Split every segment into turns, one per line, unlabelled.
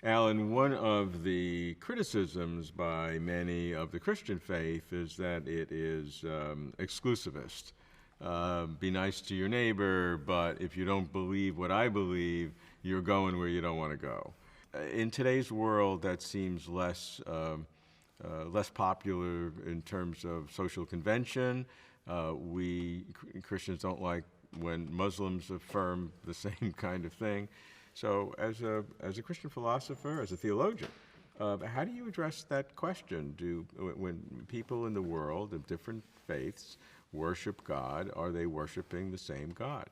Alan, one of the criticisms by many of the Christian faith is that it is exclusivist. Be nice to your neighbor, but if you don't believe what I believe, you're going where you don't want to go. In today's world, that seems less popular in terms of social convention. We Christians don't like when Muslims affirm the same kind of thing. So as a Christian philosopher, as a theologian, how do you address that question? When people in the world of different faiths worship God, are they worshiping the same God?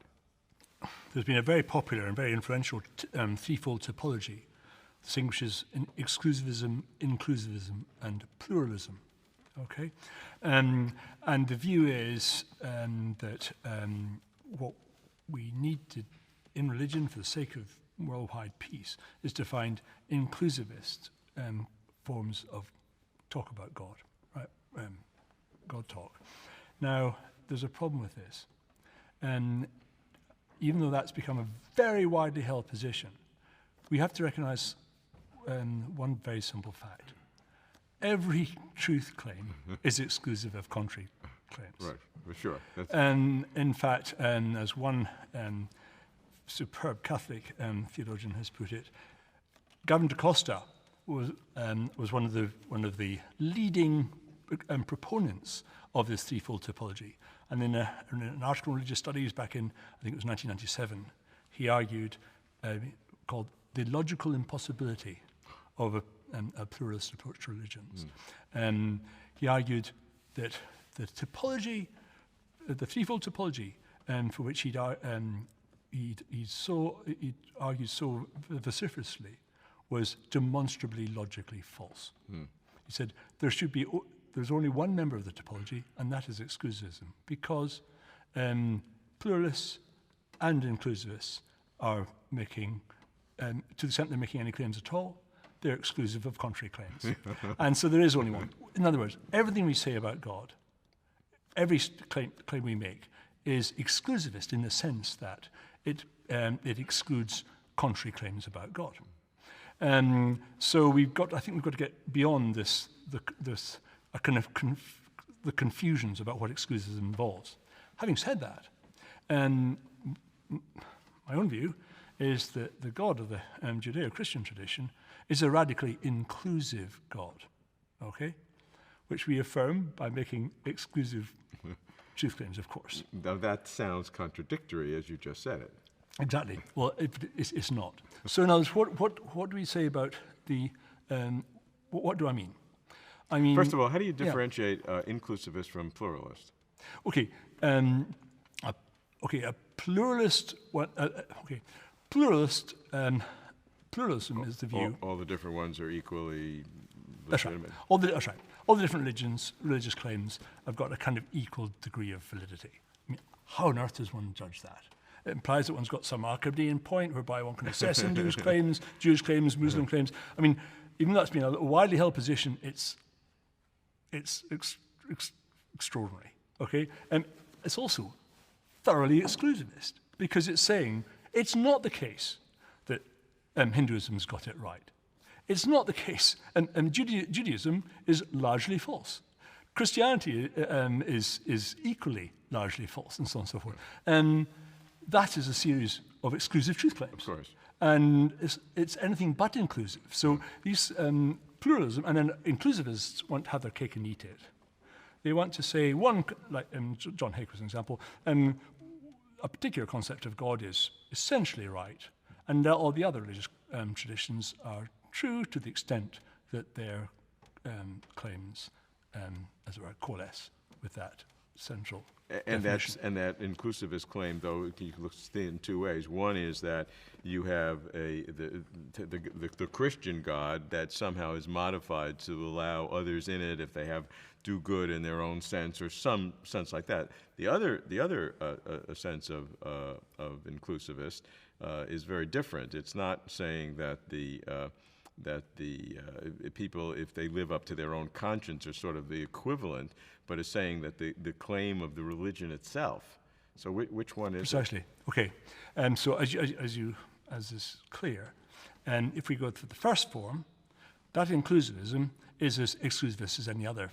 There's been a very popular and very influential threefold typology, distinguishes exclusivism, inclusivism, and pluralism. Okay, and the view is that what we need to, in religion, for the sake of worldwide peace, is to find inclusivist forms of talk about God, right? God talk. Now, there's a problem with this, and even though that's become a very widely held position, we have to recognize one very simple fact. Every truth claim is exclusive of contrary claims.
Right, for sure.
And in fact, as one superb Catholic theologian has put it, Gavin DaCosta was one of the leading proponents of this threefold typology. And in an article in Religious Studies back in, I think it was 1997, he argued, called The Logical Impossibility of a pluralist approach to religions. He argued that the typology, the threefold typology, for which he argued so vociferously, was demonstrably logically false. He said there's only one member of the typology, and that is exclusivism, because pluralists and inclusivists are making, to the extent they're making any claims at all, they're exclusive of contrary claims. And so there is only one. In other words, everything we say about God, every claim we make, is exclusivist in the sense that it excludes contrary claims about God. So I think we've got to get beyond the confusions about what exclusivism involves. Having said that, my own view is that the God of the Judeo-Christian tradition is a radically inclusive God, okay? Which we affirm by making exclusive truth claims, of course.
Now that sounds contradictory, as you just said it.
Exactly. Well, it's not. So in other words, what do we say about the? What do I mean? I mean.
First of all, how do you differentiate inclusivist from pluralist?
Okay. A pluralist. Pluralist. Pluralism is the view.
All the different ones are equally
legitimate. That's right. All the different religious claims have got a kind of equal degree of validity. I mean, how on earth does one judge that? It implies that one's got some Archimedean point whereby one can assess Hindu claims, Jewish claims, Muslim claims. I mean, even though that's been a widely held position, it's extraordinary. Okay, and it's also thoroughly exclusivist because it's saying it's not the case that Hinduism's got it right. It's not the case, and Judaism is largely false. Christianity is equally largely false, and so on and so forth. And that is a series of exclusive truth claims.
Of course. And
it's anything but inclusive. So these pluralism, and then inclusivists want to have their cake and eat it. They want to say, one, like John Hake was an example, a particular concept of God is essentially right, and all the other religious traditions are true to the extent that their claims, as it were, coalesce with that central definition.
And that inclusivist claim, though, you can look in two ways. One is that you have the Christian God that somehow is modified to allow others in it if they do good in their own sense, or some sense like that. The other sense of inclusivist is very different. It's not saying that the people, if they live up to their own conscience, are sort of the equivalent, but it's saying that the claim of the religion itself. So which one is
precisely? Okay, so as is clear, And if we go to the first form, that inclusivism is as exclusivist as any other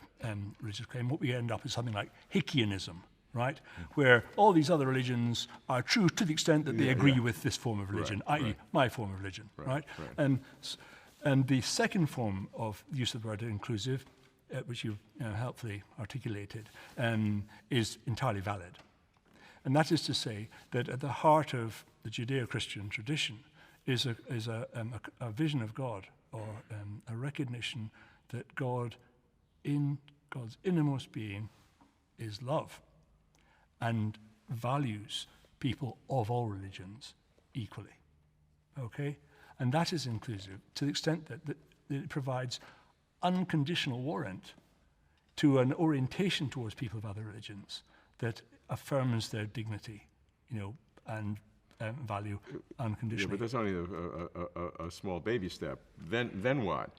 religious claim. What we end up is something like Hickeyism, right? Where all these other religions are true to the extent that they agree with this form of religion, i.e. my form of religion, right? And the second form of use of the word inclusive, which you've helpfully articulated, is entirely valid. And that is to say that at the heart of the Judeo-Christian tradition is a vision of God, or a recognition that God, in God's innermost being, is love and values people of all religions equally. Okay? And that is inclusive to the extent that it provides unconditional warrant to an orientation towards people of other religions that affirms their dignity, and value unconditionally.
Yeah, but that's only a small baby step. Then what?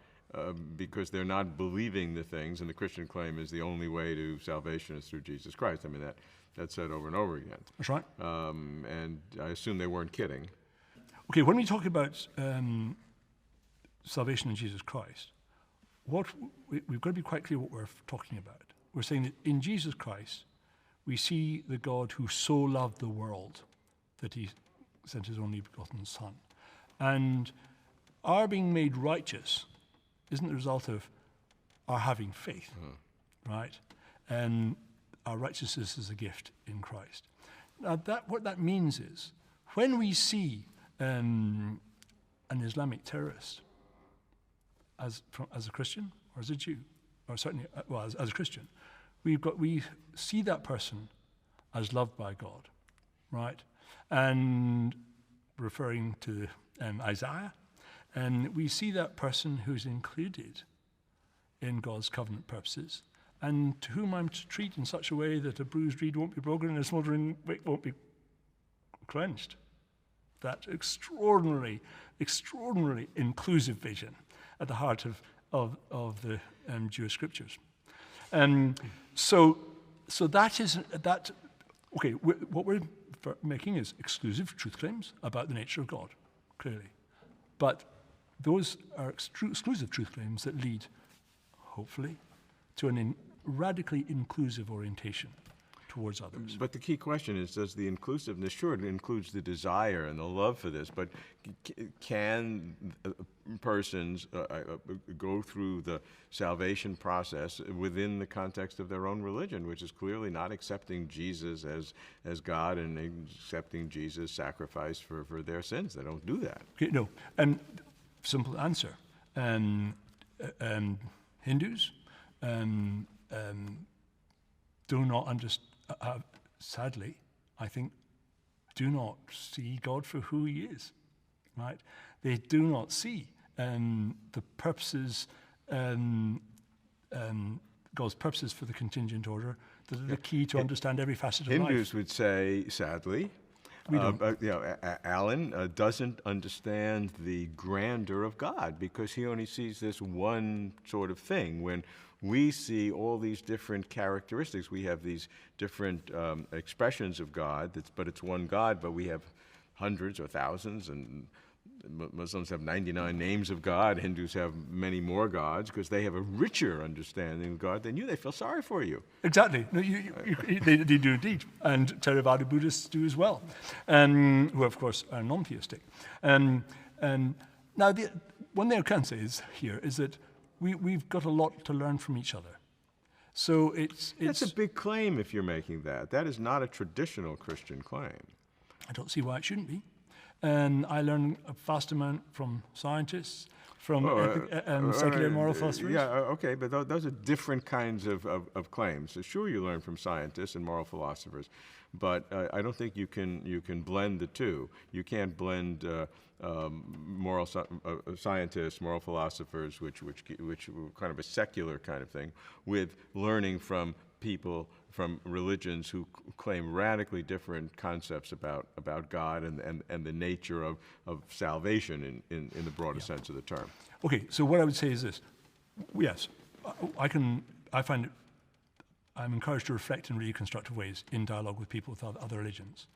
Because they're not believing the things, and the Christian claim is the only way to salvation is through Jesus Christ. I mean, that's said over and over again.
That's right.
And I assume they weren't kidding.
Okay, when we talk about salvation in Jesus Christ, we've got to be quite clear what we're talking about. We're saying that in Jesus Christ, we see the God who so loved the world that he sent his only begotten Son. And our being made righteous isn't the result of our having faith, right? And our righteousness is a gift in Christ. Now, what that means is, when we see an Islamic terrorist as a Christian or as a Jew, or certainly, as a Christian, we see that person as loved by God, right? And referring to Isaiah, and we see that person who's included in God's covenant purposes, and to whom I'm to treat in such a way that a bruised reed won't be broken and a smoldering wick won't be quenched. That extraordinarily inclusive vision at the heart of the Jewish scriptures. So that is that. Okay, what we're making is exclusive truth claims about the nature of God, clearly, but those are exclusive truth claims that lead, hopefully, to a radically inclusive orientation towards others.
But the key question is, does the inclusiveness, sure, it includes the desire and the love for this, but can persons go through the salvation process within the context of their own religion, which is clearly not accepting Jesus as God and accepting Jesus' sacrifice for their sins? They don't do that.
Okay, no. Simple answer. Hindus do not understand, sadly, I think, do not see God for who he is, right? They do not see the purposes, God's purposes for the contingent order that are the key to understand every facet of life.
Hindus would say, sadly, Alan doesn't understand the grandeur of God because he only sees this one sort of thing. When we see all these different characteristics, we have these different expressions of God, but it's one God, but we have hundreds or thousands, and Muslims have 99 names of God. Hindus have many more gods because they have a richer understanding of God than you. They feel sorry for you.
Exactly. No, they do indeed. And Theravada Buddhists do as well, who, of course, are non-theistic. Now, one thing I can say here is that we've got a lot to learn from each other. So
That's a big claim if you're making that. That is not a traditional Christian claim.
I don't see why it shouldn't be. And I learn a vast amount from scientists, from secular moral philosophers.
Yeah, okay, but those are different kinds of claims. So sure, you learn from scientists and moral philosophers, but I don't think you can blend the two. You can't blend moral scientists, moral philosophers, which kind of a secular kind of thing, with learning from people from religions who claim radically different concepts about God and the nature of salvation in the broader sense of the term.
Okay, so what I would say is this. Yes, I'm encouraged to reflect in really constructive ways in dialogue with people with other religions.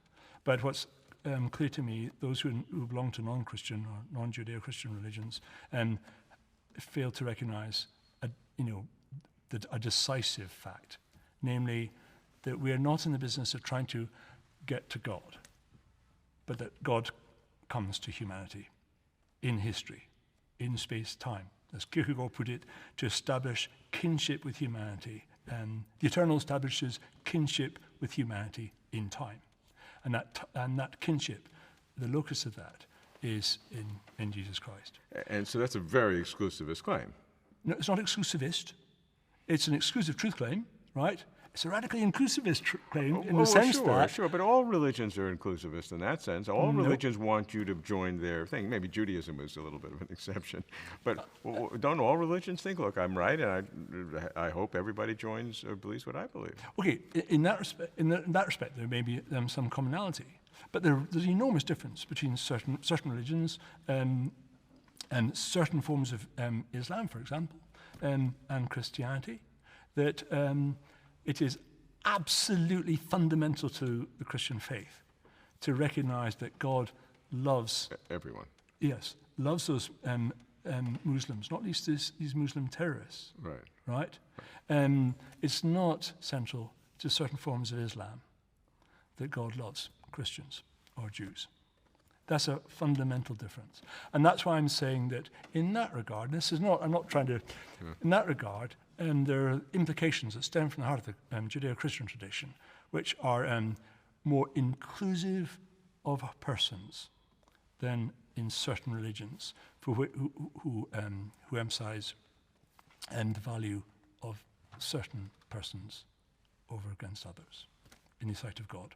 But what's clear to me those who belong to non-Christian or non-Judeo-Christian religions fail to recognize a decisive fact, namely that we are not in the business of trying to get to God, but that God comes to humanity in history, in space-time. As Kierkegaard put it, to establish kinship with humanity. The eternal establishes kinship with humanity in time. And that kinship, the locus of that, is in Jesus Christ.
And so that's a very exclusivist claim.
No, it's not exclusivist. It's an exclusive truth claim, right? It's a radically inclusivist claim in the sense that...
Sure, but all religions are inclusivist in that sense. All religions want you to join their thing. Maybe Judaism is a little bit of an exception. But don't all religions think, look, I'm right, and I hope everybody joins or believes what I believe?
Okay, in that respect, there may be some commonality. But there's an enormous difference between certain religions and certain forms of Islam, for example, and Christianity, that... it is absolutely fundamental to the Christian faith to recognize that God loves
everyone.
Yes, loves those Muslims, not least these Muslim terrorists. Right. It's not central to certain forms of Islam that God loves Christians or Jews. That's a fundamental difference, and that's why I'm saying that in that regard, I'm not trying to, in that regard. There are implications that stem from the heart of the Judeo-Christian tradition, which are more inclusive of persons than in certain religions who emphasize the value of certain persons over against others in the sight of God.